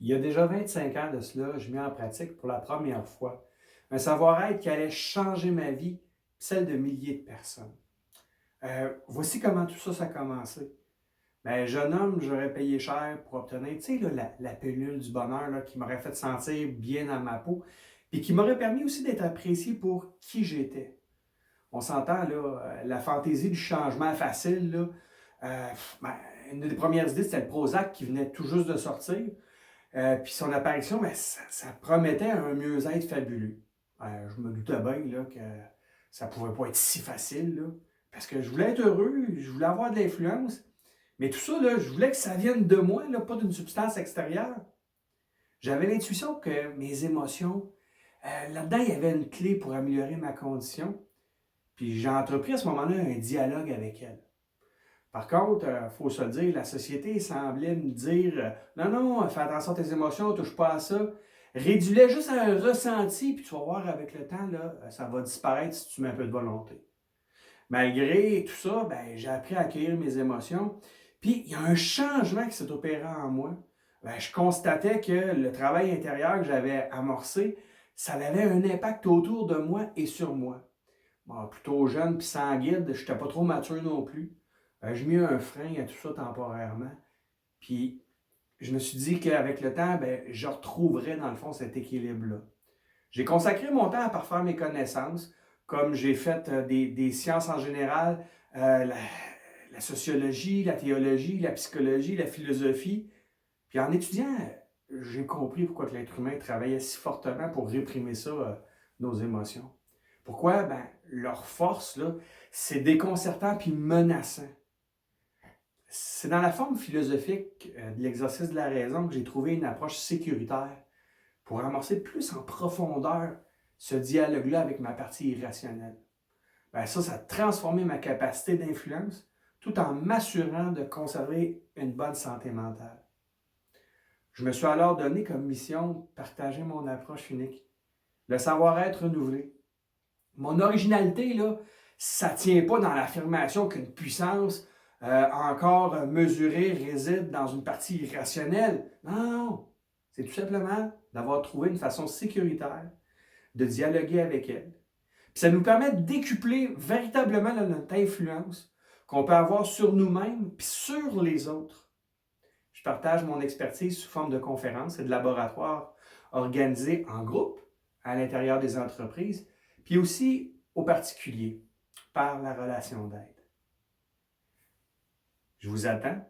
Il y a déjà 25 ans de cela, je mets en pratique pour la première fois un savoir-être qui allait changer ma vie, celle de milliers de personnes. Voici comment tout ça, ça a commencé. Ben, jeune homme, j'aurais payé cher pour obtenir, tu sais, là, la pilule du bonheur là, qui m'aurait fait sentir bien dans ma peau, puis qui m'aurait permis aussi d'être apprécié pour qui j'étais. On s'entend, là, la fantaisie du changement facile, là, ben, une des premières idées, c'était le Prozac qui venait tout juste de sortir. Puis son apparition, ben, ça promettait un mieux-être fabuleux. Je me doutais bien là, que ça ne pouvait pas être si facile, là, parce que je voulais être heureux, je voulais avoir de l'influence, mais tout ça, là, je voulais que ça vienne de moi, là, pas d'une substance extérieure. J'avais l'intuition que mes émotions, là-dedans, il y avait une clé pour améliorer ma condition. Puis j'ai entrepris à ce moment-là un dialogue avec elle. Par contre, il faut se le dire, la société semblait me dire non, non, fais attention à tes émotions, touche pas à ça. Réduis-les juste à un ressenti, puis tu vas voir avec le temps, là, ça va disparaître si tu mets un peu de volonté. Malgré tout ça, ben, j'ai appris à accueillir mes émotions. Puis il y a un changement qui s'est opéré en moi. Ben, je constatais que le travail intérieur que j'avais amorcé, ça avait un impact autour de moi et sur moi. Bon, plutôt jeune puis sans guide, je n'étais pas trop mature non plus. J'ai mis un frein à tout ça temporairement. Puis je me suis dit qu'avec le temps, ben, je retrouverais dans le fond cet équilibre-là. J'ai consacré mon temps à parfaire mes connaissances, comme j'ai fait des sciences en général, la sociologie, la théologie, la psychologie, la philosophie. Puis en étudiant, j'ai compris pourquoi que l'être humain travaillait si fortement pour réprimer ça, nos émotions. Pourquoi? Ben, leur force, là, c'est déconcertant puis menaçant. C'est dans la forme philosophique de l'exercice de la raison que j'ai trouvé une approche sécuritaire pour amorcer plus en profondeur ce dialogue-là avec ma partie irrationnelle. Ben ça a transformé ma capacité d'influence tout en m'assurant de conserver une bonne santé mentale. Je me suis alors donné comme mission de partager mon approche unique, le savoir-être renouvelé. Mon originalité, là, ça ne tient pas dans l'affirmation qu'une puissance encore mesurée réside dans une partie irrationnelle. Non, non, non. C'est tout simplement d'avoir trouvé une façon sécuritaire de dialoguer avec elle. Puis ça nous permet de décupler véritablement notre influence qu'on peut avoir sur nous-mêmes puis sur les autres. Je partage mon expertise sous forme de conférences et de laboratoires organisés en groupe à l'intérieur des entreprises, puis aussi aux particuliers par la relation d'aide. Je vous attends